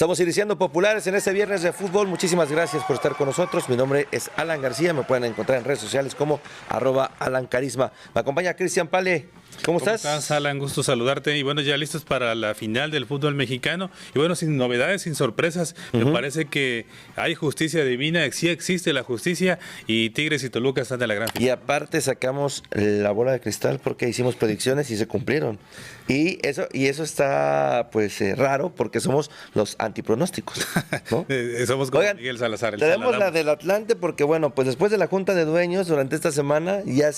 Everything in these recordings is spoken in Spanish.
Estamos iniciando Populares en este viernes de fútbol. Muchísimas gracias por estar con nosotros. Mi nombre es Alan García. Me pueden encontrar en redes sociales como @AlanCarisma. Me acompaña Cristian Pale. ¿Cómo estás? ¿Cómo estás, Alan? Gusto saludarte. Y bueno, ya listos para la final del fútbol mexicano. Y bueno, sin novedades, sin sorpresas. Me parece que hay justicia divina, sí existe la justicia y Tigres y Toluca están de la gran final. Y aparte sacamos la bola de cristal porque hicimos predicciones y se cumplieron. Y eso está pues raro porque somos los antipronósticos, ¿no? Somos como Oigan, Miguel Salazar. Tenemos la del Atlante porque bueno, pues después de la junta de dueños durante esta semana ya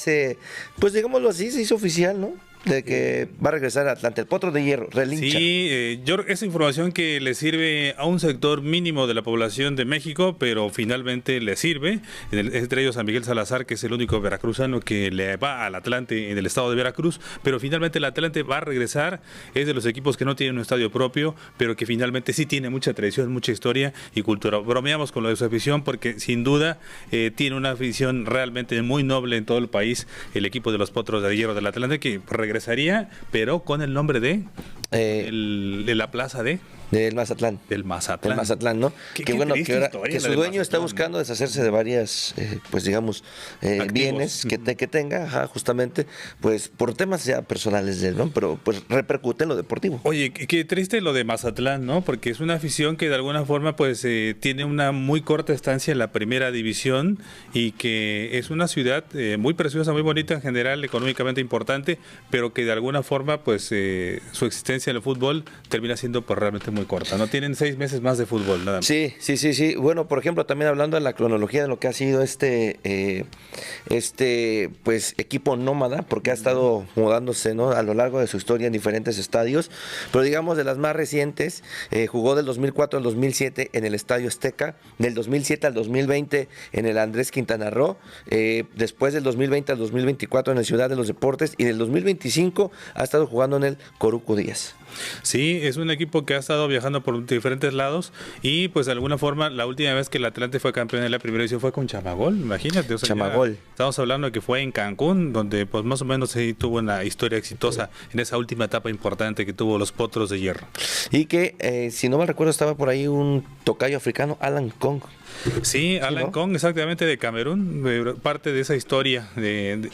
pues digámoslo así, se hizo oficial, ¿no? De que va a regresar a Atlante, el Potro de Hierro, relincha. Sí, esa información que le sirve a un sector mínimo de la población de México, pero finalmente le sirve, entre ellos a Miguel Salazar, que es el único veracruzano que le va al Atlante en el estado de Veracruz, pero finalmente el Atlante va a regresar, es de los equipos que no tienen un estadio propio, pero que finalmente sí tiene mucha tradición, mucha historia y cultura. Bromeamos con lo de su afición porque sin duda tiene una afición realmente muy noble en todo el país, el equipo de los Potros de Hierro del Atlante, que regresaría, pero con el nombre de la plaza del Mazatlán. Del Mazatlán. Del Mazatlán, ¿no? Qué bueno, historia que su dueño está buscando deshacerse de varias, pues digamos, bienes que tenga, justamente, pues por temas ya personales de él, ¿no? Pero pues repercute en lo deportivo. Oye, qué triste lo de Mazatlán, ¿no? Porque es una afición que de alguna forma, pues, tiene una muy corta estancia en la primera división y que es una ciudad muy preciosa, muy bonita en general, económicamente importante, pero que de alguna forma, pues, su existencia en el fútbol termina siendo pues realmente muy corta, ¿no? Tienen 6 meses más de fútbol, nada más. Sí. Bueno, por ejemplo, también hablando de la cronología de lo que ha sido pues equipo nómada, porque ha estado mudándose, ¿no? A lo largo de su historia en diferentes estadios, pero digamos de las más recientes, jugó del 2004 al 2007 en el Estadio Azteca, del 2007 al 2020 en el Andrés Quintana Roo, después del 2020 al 2024 en el Ciudad de los Deportes y del 2025 ha estado jugando en el Coruco Díaz. Sí, es un equipo que ha estado viajando por diferentes lados y pues de alguna forma la última vez que el Atlante fue campeón en la primera edición fue con Chamagol, imagínate. O sea, Chamagol. Estamos hablando de que fue en Cancún, donde pues más o menos sí tuvo una historia exitosa en esa última etapa importante que tuvo los Potros de Hierro. Y que, si no mal recuerdo, estaba por ahí un tocayo africano, Alan Kong. Sí, Alan Kong, exactamente, de Camerún, parte de esa historia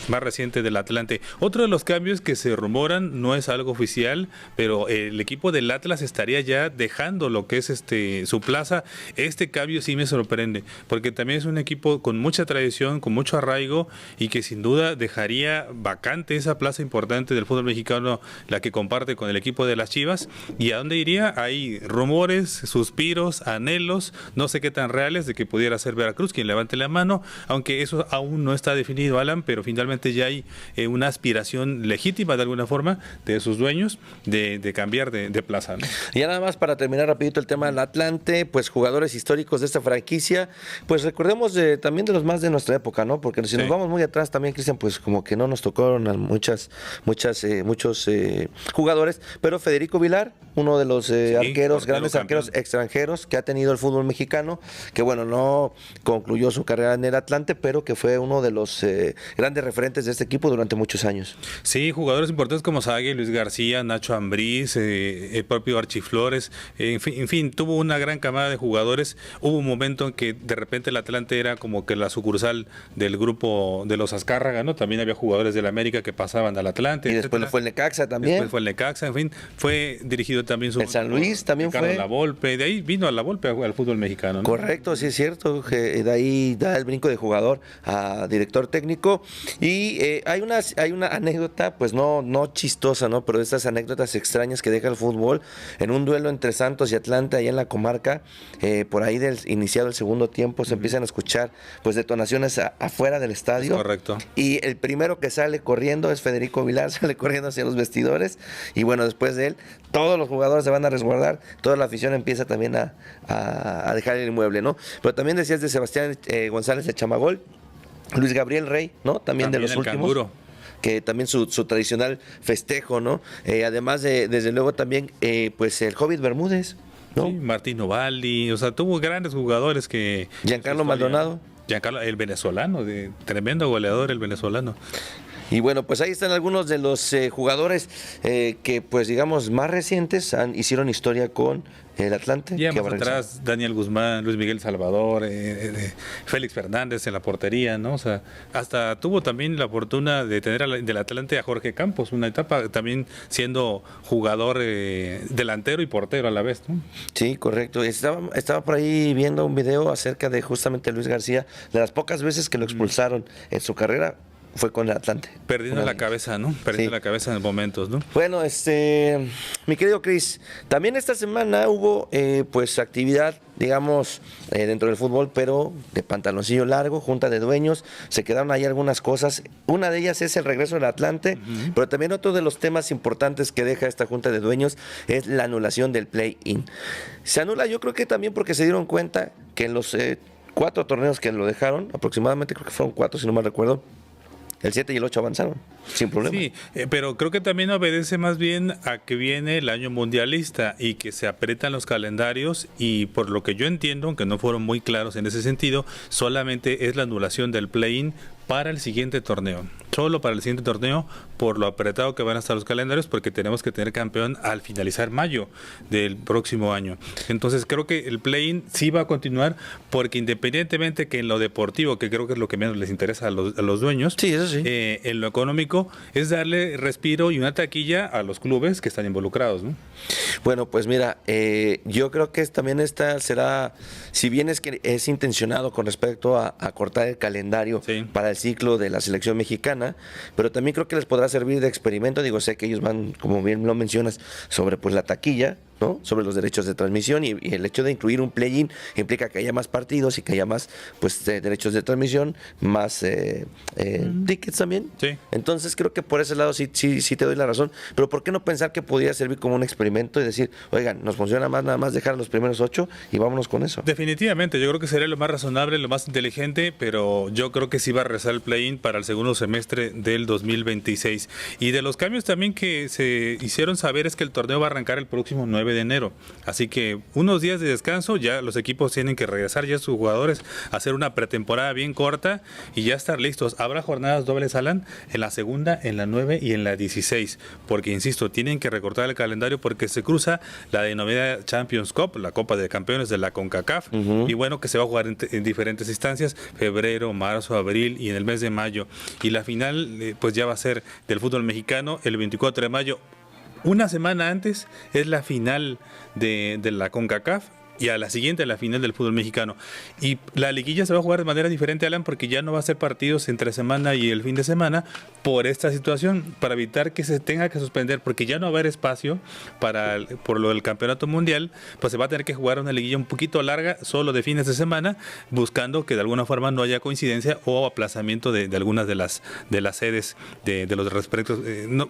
más reciente del Atlante. Otro de los cambios que se rumoran, no es algo oficial, pero el equipo del Atlas estaría ya dejando lo que es su plaza. Este cambio sí me sorprende, porque también es un equipo con mucha tradición, con mucho arraigo, y que sin duda dejaría vacante esa plaza importante del fútbol mexicano, la que comparte con el equipo de las Chivas. ¿Y a dónde iría? Hay rumores, suspiros, anhelos, no sé qué tan reales, de que pudiera ser Veracruz quien levante la mano, aunque eso aún no está definido, Alan, pero finalmente ya hay una aspiración legítima de alguna forma de sus dueños de cambiar de plaza, ¿no? Y ya nada más para terminar rapidito el tema del Atlante, pues jugadores históricos de esta franquicia, pues recordemos también de los más de nuestra época, ¿no? Porque si nos vamos muy atrás también, Cristian, pues como que no nos tocaron a muchos jugadores, pero Federico Vilar, uno de los grandes arqueros extranjeros que ha tenido el fútbol mexicano, que bueno, no concluyó su carrera en el Atlante, pero que fue uno de los grandes referentes de este equipo durante muchos años. Sí, jugadores importantes como Sague, Luis García, Nacho Ambriz, el propio Archie Flores, en fin, tuvo una gran camada de jugadores. Hubo un momento en que de repente el Atlante era como que la sucursal del grupo de los Azcárraga, ¿no? También había jugadores del América que pasaban al Atlante. Y después fue el Necaxa también. Después fue el Necaxa, en fin, fue dirigido también el San Luis también fue. La Volpe, de ahí vino a la Volpe al fútbol mexicano, ¿no? Correcto, sí es cierto, que de ahí da el brinco de jugador a director técnico. Y hay una anécdota, pues no chistosa, ¿no? Pero estas anécdotas extrañas que deja el fútbol en un duelo entre Santos y Atlante allá en la comarca, por ahí iniciado el segundo tiempo, se empiezan a escuchar pues detonaciones afuera del estadio. Correcto. Y el primero que sale corriendo es Federico Vilar, sale corriendo hacia los vestidores, y bueno, después de él, todos los jugadores se van a resguardar, toda la afición empieza también a dejar el inmueble, ¿no? Pero también decías de Sebastián González de Chamagol, Luis Gabriel Rey, ¿no? También de los últimos. Canguro. Que también su tradicional festejo, ¿no? Además de, desde luego también, pues el Hobbit Bermúdez, ¿no? Sí, Martín Ovaldi, o sea, tuvo grandes jugadores que... Giancarlo Maldonado. Giancarlo, el venezolano, tremendo goleador el venezolano. Y bueno, pues ahí están algunos de los jugadores que, pues digamos, más recientes hicieron historia con el Atlante. Ya más atrás, Daniel Guzmán, Luis Miguel Salvador, Félix Fernández en la portería, ¿no? O sea, hasta tuvo también la fortuna de tener del Atlante a Jorge Campos, una etapa también siendo jugador delantero y portero a la vez, ¿no? Sí, correcto. Estaba por ahí viendo un video acerca de justamente Luis García, de las pocas veces que lo expulsaron en su carrera. Fue con el Atlante. Perdiendo la cabeza, ¿no? Perdiendo la cabeza en momentos, ¿no? Bueno, mi querido Cris, también esta semana hubo pues actividad, digamos, dentro del fútbol, pero de pantaloncillo largo, junta de dueños, se quedaron ahí algunas cosas. Una de ellas es el regreso del Atlante, pero también otro de los temas importantes que deja esta junta de dueños es la anulación del play-in. Se anula, yo creo que también porque se dieron cuenta que en los 4 torneos que lo dejaron, aproximadamente creo que fueron 4 si no mal recuerdo, el 7 y el 8 avanzaron, sin problema. Sí, pero creo que también obedece más bien a que viene el año mundialista y que se apretan los calendarios y por lo que yo entiendo, aunque no fueron muy claros en ese sentido, solamente es la anulación del play-in para el siguiente torneo. Solo para el siguiente torneo, por lo apretado que van a estar los calendarios, porque tenemos que tener campeón al finalizar mayo del próximo año. Entonces creo que el play-in sí va a continuar, porque independientemente que en lo deportivo, que creo que es lo que menos les interesa a los dueños, sí, eso sí. En lo económico es darle respiro y una taquilla a los clubes que están involucrados, ¿no? Bueno, pues mira, yo creo que también esta será, si bien es que es intencionado con respecto a cortar el calendario para el ciclo de la selección mexicana, pero también creo que les podrá servir de experimento. Digo, sé que ellos van, como bien lo mencionas, sobre pues la taquilla, ¿no? Sobre los derechos de transmisión y el hecho de incluir un play-in implica que haya más partidos y que haya más pues derechos de transmisión, más tickets también. Sí. Entonces creo que por ese lado sí te doy la razón, pero ¿por qué no pensar que podría servir como un experimento y decir, oigan, nos funciona más nada más dejar los primeros 8 y vámonos con eso? Definitivamente, yo creo que sería lo más razonable, lo más inteligente, pero yo creo que sí va a rezar el play-in para el segundo semestre del 2026. Y de los cambios también que se hicieron saber es que el torneo va a arrancar el próximo 9 de enero. Así que unos días de descanso, ya los equipos tienen que regresar ya sus jugadores a hacer una pretemporada bien corta y ya estar listos. Habrá jornadas dobles, Alan, en la segunda, en la 9 y en la 16, porque insisto, tienen que recortar el calendario porque se cruza la denominada Champions Cup, la Copa de Campeones de la CONCACAF, y bueno, que se va a jugar en diferentes instancias, febrero, marzo, abril y en el mes de mayo. Y la final, pues ya va a ser del fútbol mexicano el 24 de mayo. Una semana antes es la final de la CONCACAF y a la siguiente la final del fútbol mexicano. Y la liguilla se va a jugar de manera diferente, Alan, porque ya no va a ser partidos entre semana y el fin de semana por esta situación, para evitar que se tenga que suspender, porque ya no va a haber espacio por lo del campeonato mundial, pues se va a tener que jugar una liguilla un poquito larga, solo de fines de semana, buscando que de alguna forma no haya coincidencia o aplazamiento de algunas de las sedes de los respectivos,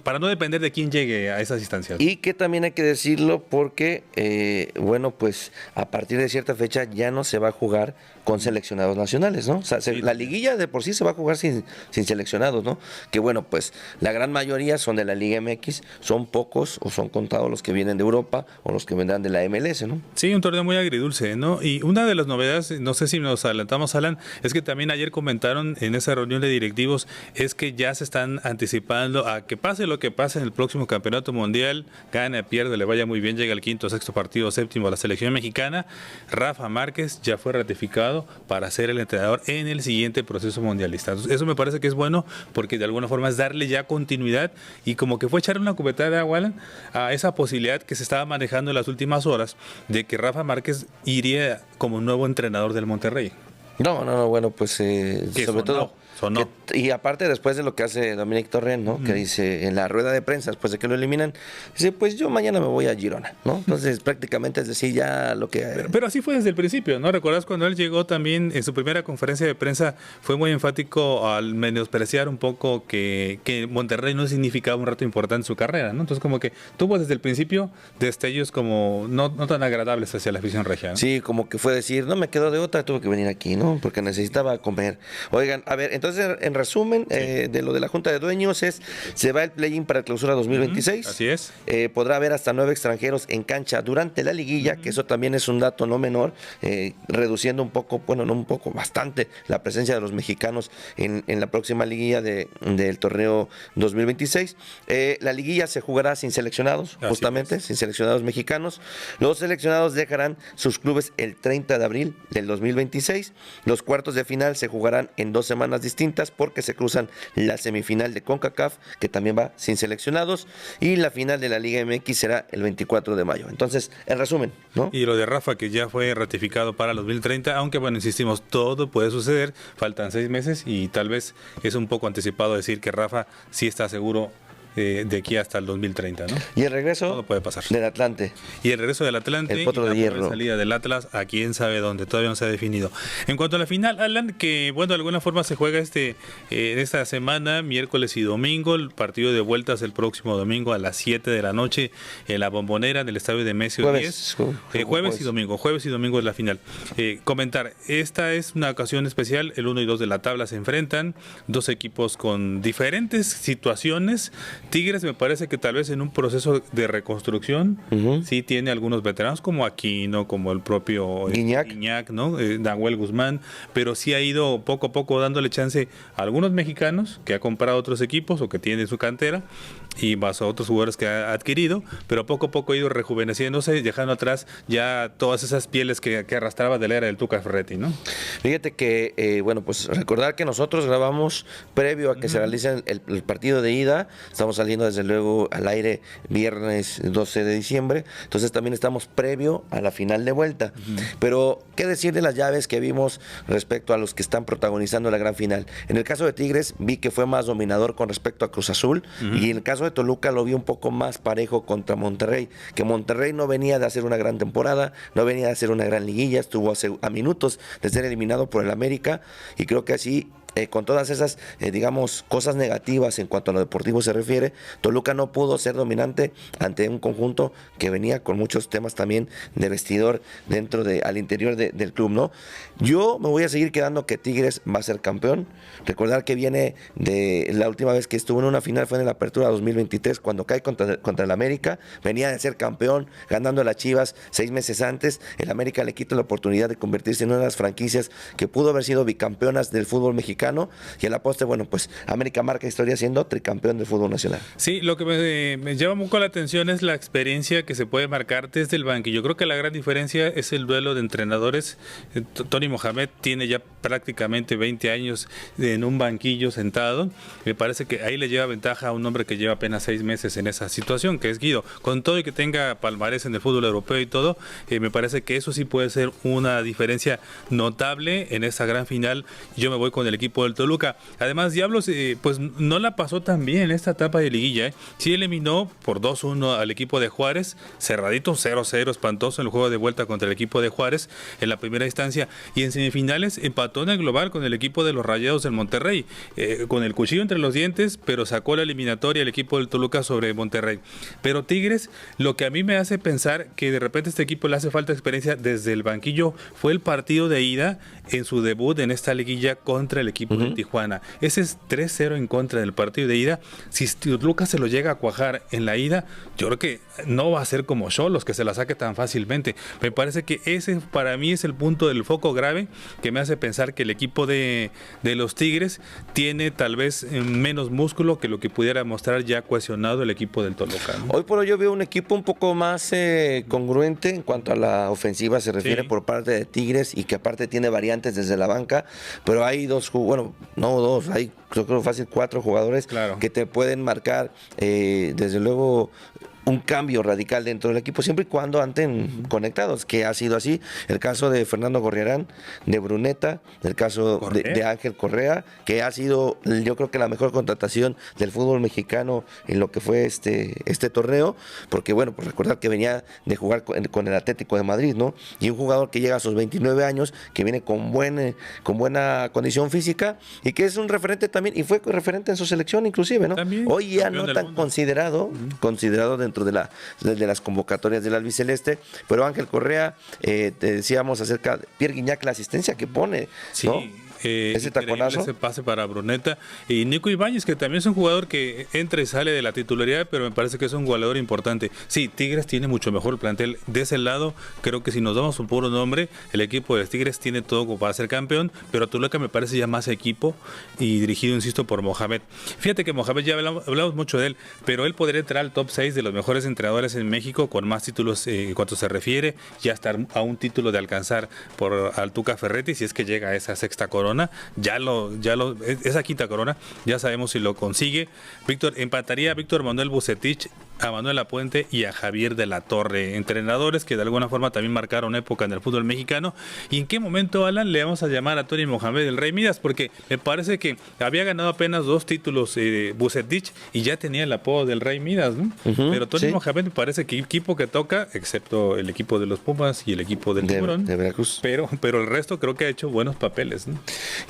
para no depender de quién llegue a esas instancias. Y que también hay que decirlo porque, bueno, pues a partir de cierta fecha ya no se va a jugar con seleccionados nacionales, ¿no? O sea, la liguilla de por sí se va a jugar sin seleccionados, ¿no? Que bueno, pues la gran mayoría son de la Liga MX, son pocos o son contados los que vienen de Europa o los que vendrán de la MLS, ¿no? Sí, un torneo muy agridulce, ¿no? Y una de las novedades, no sé si nos adelantamos, Alan, es que también ayer comentaron en esa reunión de directivos, es que ya se están anticipando a que pase lo que pase en el próximo campeonato mundial, gane, pierde, le vaya muy bien, llega el quinto, sexto partido, séptimo a la selección mexicana, Rafa Márquez ya fue ratificado para ser el entrenador en el siguiente proceso mundialista. Entonces, eso me parece que es bueno porque de alguna forma es darle ya continuidad y como que fue echar una cubeta de agua, Alan, a esa posibilidad que se estaba manejando en las últimas horas de que Rafa Márquez iría como nuevo entrenador del Monterrey. No, bueno, pues sobre todo... y aparte después de lo que hace Dominic Torrent, ¿no? Que dice en la rueda de prensa, después de que lo eliminan, dice, pues yo mañana me voy a Girona, ¿no? Entonces prácticamente es decir ya lo que... Pero así fue desde el principio, ¿no? ¿Recuerdas cuando él llegó también en su primera conferencia de prensa? Fue muy enfático al menospreciar un poco que Monterrey no significaba un reto importante en su carrera, ¿no? Entonces como que tuvo desde el principio destellos como no tan agradables hacia la afición regia, ¿no? Sí, como que fue decir, no me quedo de otra, tuve que venir aquí, ¿no? ¿no? Porque necesitaba comer. Oigan, a ver, entonces, en resumen, de lo de la Junta de Dueños se va el play-in para clausura 2026. Así es. Podrá haber hasta 9 extranjeros en cancha durante la liguilla, que eso también es un dato no menor, reduciendo un poco, bueno, no un poco, bastante la presencia de los mexicanos en la próxima liguilla del torneo 2026. La liguilla se jugará sin seleccionados, justamente, sin seleccionados mexicanos. Los seleccionados dejarán sus clubes el 30 de abril del 2026. Los cuartos de final se jugarán en 2 semanas distintas porque se cruzan la semifinal de CONCACAF, que también va sin seleccionados, y la final de la Liga MX será el 24 de mayo. Entonces, en resumen, ¿no? Y lo de Rafa, que ya fue ratificado para el 2030, aunque bueno, insistimos, todo puede suceder, faltan 6 meses y tal vez es un poco anticipado decir que Rafa sí está seguro de aquí hasta el 2030, ¿no? Y el regreso todo puede pasar. del Atlante. Y el regreso del Atlante, el potro y la de hierro. salida del Atlas, a quién sabe dónde, todavía no se ha definido. En cuanto a la final, Alan, que bueno, de alguna forma se juega esta semana, miércoles y domingo, el partido de vueltas el próximo domingo a las 7 de la noche en la Bombonera del estadio de Mesio 10. Jueves y domingo es la final. Comentar, esta es una ocasión especial, el 1 y 2 de la tabla se enfrentan, 2 equipos con diferentes situaciones. Tigres me parece que tal vez en un proceso de reconstrucción sí tiene algunos veteranos como Aquino, como el propio Guiñac, ¿no? Nahuel Guzmán, pero sí ha ido poco a poco dándole chance a algunos mexicanos que ha comprado otros equipos o que tiene en su cantera y más a otros jugadores que ha adquirido, pero poco a poco ha ido rejuveneciéndose, dejando atrás ya todas esas pieles que arrastraba de la era del Tuca Ferretti, ¿no? Fíjate que, bueno, pues recordar que nosotros grabamos previo a que se realice el partido de ida, estamos saliendo desde luego al aire viernes 12 de diciembre, entonces también estamos previo a la final de vuelta, pero ¿qué decir de las llaves que vimos respecto a los que están protagonizando la gran final? En el caso de Tigres vi que fue más dominador con respecto a Cruz Azul, y en el caso de Toluca lo vi un poco más parejo contra Monterrey, que Monterrey no venía de hacer una gran temporada, no venía de hacer una gran liguilla, estuvo a minutos de ser eliminado por el América, y creo que así con todas esas, digamos, cosas negativas en cuanto a lo deportivo se refiere, Toluca no pudo ser dominante ante un conjunto que venía con muchos temas también de vestidor al interior del club, ¿no? Yo me voy a seguir quedando que Tigres va a ser campeón. Recordar que viene de la última vez que estuvo en una final fue en la Apertura 2023, cuando cae contra el América, venía de ser campeón, ganando a las Chivas 6 meses antes. El América le quita la oportunidad de convertirse en una de las franquicias que pudo haber sido bicampeonas del fútbol mexicano, y a la postre, bueno, pues América marca historia siendo tricampeón del fútbol nacional. Sí, lo que me llama mucho la atención es la experiencia que se puede marcar desde el banquillo. Yo creo que la gran diferencia es el duelo de entrenadores. Tony Mohamed tiene ya prácticamente 20 años en un banquillo sentado. Me parece que ahí le lleva ventaja a un hombre que lleva apenas 6 meses en esa situación, que es Guido. Con todo y que tenga palmarés en el fútbol europeo y todo, me parece que eso sí puede ser una diferencia notable en esa gran final. Yo me voy con el equipo del Toluca. Además, Diablos pues no la pasó tan bien en esta etapa de liguilla. Sí eliminó por 2-1 al equipo de Juárez, cerradito, 0-0, espantoso en el juego de vuelta contra el equipo de Juárez en la primera instancia, y en semifinales empató en el global con el equipo de los Rayados del Monterrey, con el cuchillo entre los dientes, pero sacó la eliminatoria el equipo del Toluca sobre Monterrey. Pero Tigres, lo que a mí me hace pensar que de repente a este equipo le hace falta experiencia desde el banquillo fue el partido de ida en su debut en esta liguilla contra el equipo de Tijuana. Ese es 3-0 en contra del partido de ida. Si Lucas se lo llega a cuajar en la ida, yo creo que no va a ser como Xolos, que se la saque tan fácilmente. Me parece que ese para mí es el punto del foco grave que me hace pensar que el equipo de los Tigres tiene tal vez menos músculo que lo que pudiera mostrar ya cohesionado el equipo del Toluca, ¿no? Hoy por hoy yo veo un equipo un poco más congruente en cuanto a la ofensiva se refiere, por parte de Tigres, y que aparte tiene variantes desde la banca, pero hay hay yo creo fácil 4 jugadores que te pueden marcar desde luego un cambio radical dentro del equipo, siempre y cuando anden conectados, que ha sido así. El caso de Fernando Gorriarán, de Bruneta, el caso de Ángel Correa, que ha sido, yo creo que la mejor contratación del fútbol mexicano en lo que fue este torneo, porque bueno, pues recordar que venía de jugar con el Atlético de Madrid, ¿no? Y un jugador que llega a sus 29 años, que viene con buena condición física, y que es un referente también, y fue referente en su selección inclusive, ¿no? También, hoy ya no tan considerado dentro dentro de las convocatorias del albiceleste. Pero Ángel Correa, te decíamos acerca de Pierre Guignac, la asistencia que pone, sí. ¿no? Ese taconazo. Ese pase para Bruneta. Y Nico Ibáñez, que también es un jugador que entra y sale de la titularidad, pero me parece que es un goleador importante. Sí, Tigres tiene mucho mejor plantel. De ese lado, creo que si nos damos un puro nombre, el equipo de los Tigres tiene todo como para ser campeón, pero Toluca me parece ya más equipo y dirigido, insisto, por Mohamed. Fíjate que Mohamed, ya hablamos mucho de él, pero él podría entrar al top 6 de los mejores entrenadores en México con más títulos en cuanto se refiere, ya estar a un título de alcanzar por al Tuca Ferretti, si es que llega a esa sexta corona. Esa quinta corona, ya sabemos si lo consigue. Empataría a Víctor Manuel Bucetich, a Manuel Lapuente y a Javier de la Torre, entrenadores que de alguna forma también marcaron época en el fútbol mexicano. ¿Y en qué momento, Alan, le vamos a llamar a Tony Mohamed el Rey Midas? Porque me parece que había ganado apenas 2 títulos Bucetich y ya tenía el apodo del Rey Midas, ¿no? Pero Tony Mohamed me parece que equipo que toca, excepto el equipo de los Pumas y el equipo del Tiburón, de Veracruz. Pero el resto creo que ha hecho buenos papeles, ¿no?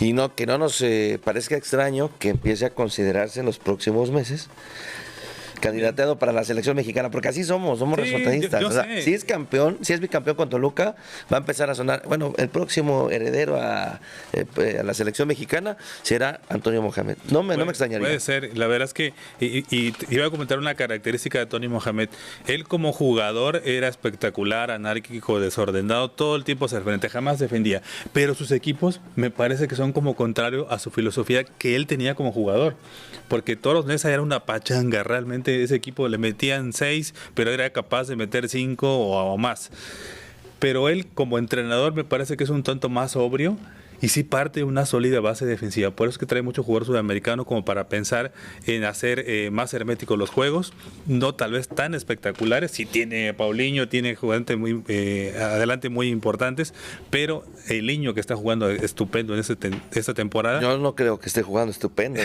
Y que no nos parezca extraño que empiece a considerarse en los próximos meses candidateado para la selección mexicana, porque así somos resultadistas. O sea, si es campeón, si es bicampeón con Toluca, va a empezar a sonar, bueno, el próximo heredero a la selección mexicana será Antonio Mohamed. No me extrañaría. Puede ser, la verdad es que, y iba a comentar una característica de Antonio Mohamed. Él como jugador era espectacular, anárquico, desordenado, todo el tiempo hacia frente, jamás defendía. Pero sus equipos me parece que son como contrario a su filosofía que él tenía como jugador. Porque Toros Neza era una pachanga, realmente ese equipo le metían 6, pero era capaz de meter 5 o más. Pero él como entrenador me parece que es un tanto más sobrio y sí parte de una sólida base defensiva. Por eso es que trae mucho jugador sudamericano como para pensar en hacer más herméticos los juegos, no tal vez tan espectaculares. Sí tiene Paulinho, tiene jugadores muy adelante muy importantes, pero el niño que está jugando estupendo en esta temporada. Yo no creo que esté jugando estupendo.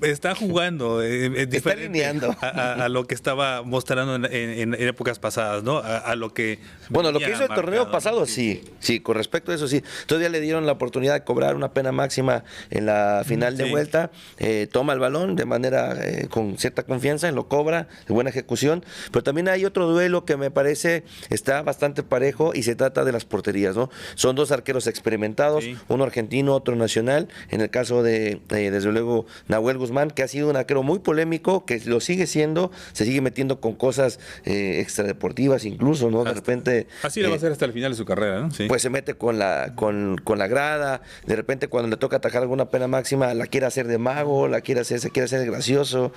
Está jugando diferente está alineando a lo que estaba mostrando en épocas pasadas, ¿no? A lo que... Bueno, lo que hizo el torneo pasado, sí, con respecto a eso, sí. Todavía le dieron la oportunidad de cobrar una pena máxima en la final de vuelta, toma el balón de manera con cierta confianza, lo cobra, de buena ejecución, pero también hay otro duelo que me parece está bastante parejo y se trata de las porterías, ¿no? Son 2 arqueros experimentados, uno argentino, otro nacional, en el caso de, desde luego, Nahuel Guzmán, que ha sido un arquero muy polémico, que lo sigue siendo, se sigue metiendo con cosas extradeportivas incluso, ¿no? De repente... Así lo va a hacer hasta el final de su carrera, ¿no? Sí. Pues se mete con la grada, de repente cuando le toca atajar alguna pena máxima la quiere hacer de mago, se quiere hacer gracioso.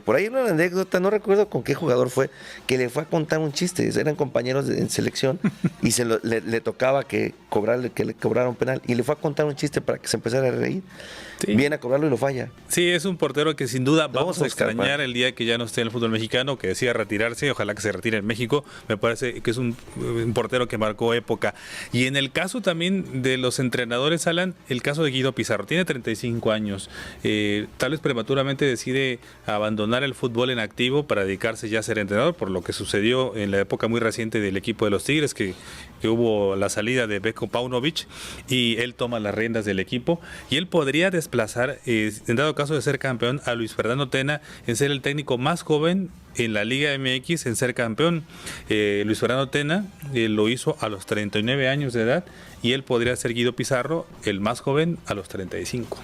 Por ahí una anécdota, no recuerdo con qué jugador fue, que le fue a contar un chiste, eran compañeros en selección y le tocaba que le cobrara un penal y le fue a contar un chiste para que se empezara a reír. Sí. Viene a cobrarlo y lo falla. Sí, es un portero que sin duda vamos a extrañar el día que ya no esté en el fútbol mexicano, que decida retirarse, ojalá que se retire en México. Me parece que es un portero que marcó época. Y en el caso también de los entrenadores, Alan, el caso de Guido Pizarro, tiene 35 años, tal vez prematuramente decide abandonar el fútbol en activo para dedicarse ya a ser entrenador, por lo que sucedió en la época muy reciente del equipo de los Tigres, que hubo la salida de Veljko Paunovic y él toma las riendas del equipo y él podría desplazar, en dado caso de ser campeón, a Luis Fernando Tena en ser el técnico más joven en la Liga MX en ser campeón. Luis Fernando Tena lo hizo a los 39 años de edad y él podría ser Guido Pizarro, el más joven, a los 35.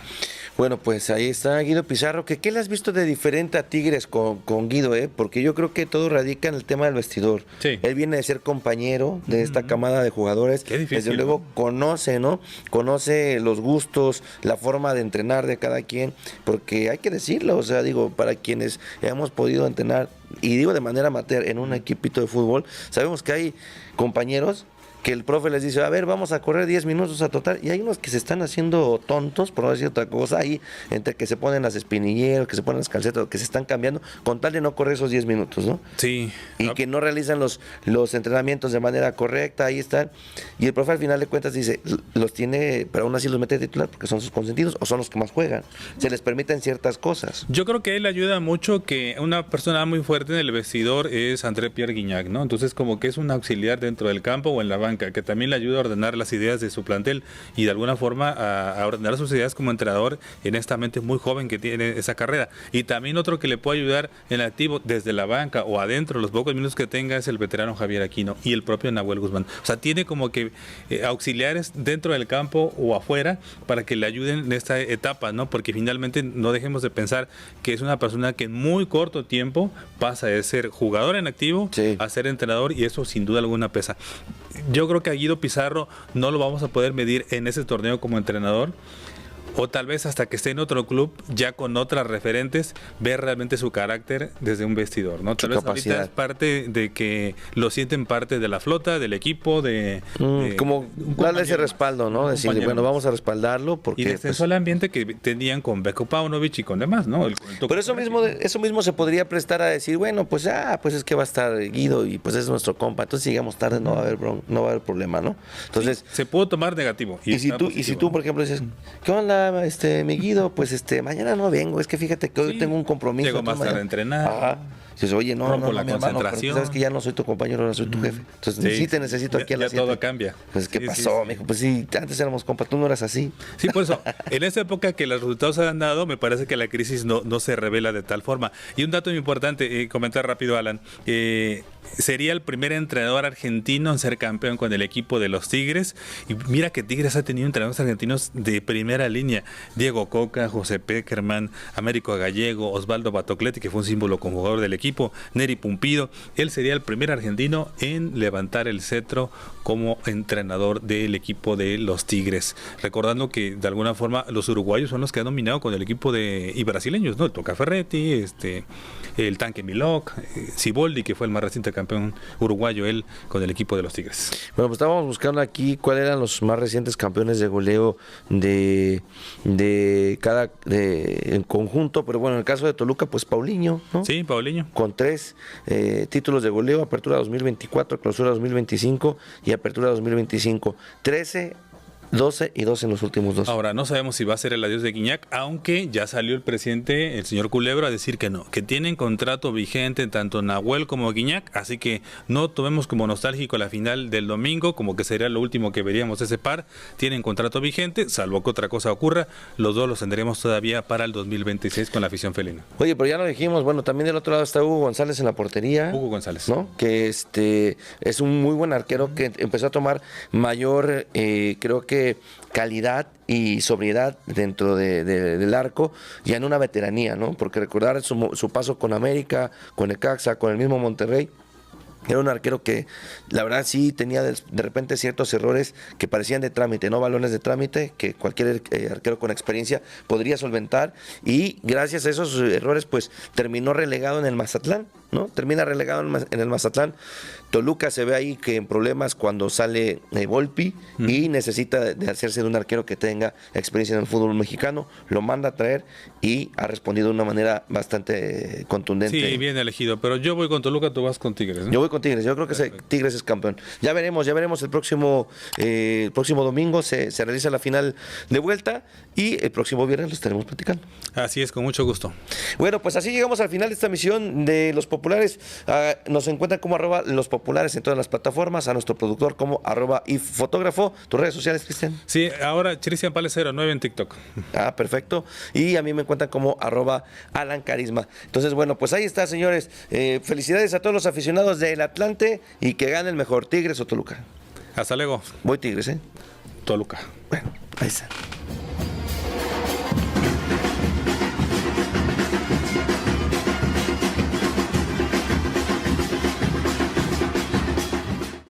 Bueno, pues ahí está Guido Pizarro. ¿Qué le has visto de diferente a Tigres con Guido? Porque yo creo que todo radica en el tema del vestidor. Sí. Él viene de ser compañero de esta camada de jugadores. Qué difícil, desde luego conoce, ¿no? Conoce los gustos, la forma de entrenar de cada quien, porque hay que decirlo, o sea, digo, para quienes hemos podido entrenar, y digo de manera amateur, en un equipito de fútbol, sabemos que hay compañeros que el profe les dice, a ver, vamos a correr 10 minutos a total, y hay unos que se están haciendo tontos, por no decir otra cosa, ahí, entre que se ponen las espinilleras, que se ponen las calcetas, que se están cambiando, con tal de no correr esos 10 minutos, ¿no? Sí. Y que no realizan los entrenamientos de manera correcta, ahí están, y el profe al final de cuentas dice, los tiene, pero aún así los mete de titular, porque son sus consentidos, o son los que más juegan, se les permiten ciertas cosas. Yo creo que a él ayuda mucho que una persona muy fuerte en el vestidor es André Pierre Guignac, ¿no? Entonces como que es un auxiliar dentro del campo o en la banca, banca, que también le ayuda a ordenar las ideas de su plantel y de alguna forma a ordenar sus ideas como entrenador en esta mente muy joven que tiene esa carrera. Y también otro que le puede ayudar en activo desde la banca o adentro, los pocos minutos que tenga, es el veterano Javier Aquino y el propio Nahuel Guzmán. O sea, tiene como que auxiliares dentro del campo o afuera para que le ayuden en esta etapa, ¿no? Porque finalmente no dejemos de pensar que es una persona que en muy corto tiempo pasa de ser jugador en activo a ser entrenador, y eso sin duda alguna pesa. Yo creo que a Guido Pizarro no lo vamos a poder medir en ese torneo como entrenador, o tal vez hasta que esté en otro club, ya con otras referentes, ver realmente su carácter desde un vestidor, ¿no? Tal vez ahorita es parte de que lo sienten parte de la flota, del equipo, como darle ese respaldo, ¿no? Decirle, bueno, vamos a respaldarlo porque... Y desde el ambiente que tenían con Veljko Paunovic y con demás, ¿no? Pero eso mismo se podría prestar a decir, bueno, pues es que va a estar Guido y pues es nuestro compa, entonces si llegamos tarde no va a haber problema, ¿no? Entonces... Sí, se puede tomar negativo. Y si tú, por ejemplo, dices, ¿qué onda, mi Guido? Pues mañana no vengo, es que fíjate que hoy tengo un compromiso. Llego más tarde a entrenar. Ajá. Dices, oye, no, la mi hermano, pero sabes que ya no soy tu compañero, ahora soy tu jefe. Entonces sí te necesito aquí a las 7. Todo cambia. Pues, ¿qué pasó, mijo? Pues sí, antes éramos compas, tú no eras así. Sí, por eso, en esta época que los resultados se han dado, me parece que la crisis no se revela de tal forma. Y un dato muy importante, comentar rápido, Alan, sería el primer entrenador argentino en ser campeón con el equipo de los Tigres. Y mira que Tigres ha tenido entrenadores argentinos de primera línea. Diego Coca, José Peckerman, Américo Gallego, Osvaldo Batocletti, que fue un símbolo como jugador del equipo, Neri Pumpido. Él sería el primer argentino en levantar el cetro como entrenador del equipo de los Tigres. Recordando que de alguna forma los uruguayos son los que han dominado con el equipo y brasileños, ¿no? El Toca Ferretti, el Tanque Milok, Siboldi, que fue el más reciente campeón uruguayo, él con el equipo de los Tigres. Bueno, pues estábamos buscando aquí cuáles eran los más recientes campeones de goleo en conjunto, pero bueno, en el caso de Toluca, pues Paulinho, ¿no? Sí, Paulinho. Con 3 títulos de goleo, Apertura 2024, Clausura 2025 y Apertura 2025. 13, 12 y 12 en los últimos 2. Ahora, no sabemos si va a ser el adiós de Guiñac, aunque ya salió el presidente, el señor Culebro, a decir que no, que tienen contrato vigente tanto Nahuel como Guiñac, así que no tomemos como nostálgico la final del domingo, como que sería lo último que veríamos ese par. Tienen contrato vigente, salvo que otra cosa ocurra, los dos los tendremos todavía para el 2026 con la afición felina. Oye, pero ya lo dijimos, bueno, también del otro lado está Hugo González en la portería. Hugo González. ¿No? Que es un muy buen arquero que empezó a tomar mayor, creo que calidad y sobriedad dentro del arco, ya en una veteranía, ¿no? Porque recordar su paso con América, con Necaxa, con el mismo Monterrey, era un arquero que la verdad sí tenía de repente ciertos errores que parecían de trámite, no balones de trámite, que cualquier arquero con experiencia podría solventar, y gracias a esos errores pues terminó relegado en el Mazatlán, ¿no? Termina relegado en el Mazatlán. Toluca se ve ahí que en problemas cuando sale Volpi y necesita de hacerse de un arquero que tenga experiencia en el fútbol mexicano, lo manda a traer y ha respondido de una manera bastante contundente. Sí, bien elegido, pero yo voy con Toluca, tú vas con Tigres, ¿no? Yo voy con Tigres, yo creo que Tigres es campeón. Ya veremos el próximo domingo se realiza la final de vuelta y el próximo viernes lo estaremos platicando. Así es, con mucho gusto. Bueno, pues así llegamos al final de esta misión de Los Populares. Nos encuentran como @Los Populares en todas las plataformas, a nuestro productor como @IFotógrafo. ¿Tus redes sociales, Cristian? Sí, ahora Cristian Pales 09 en TikTok. Perfecto. Y a mí me encuentran como @Alan Carisma. Entonces, bueno, pues ahí está, señores. Felicidades a todos los aficionados del Atlante y que gane el mejor, Tigres o Toluca. Hasta luego. Voy Tigres, Toluca. Bueno, ahí está.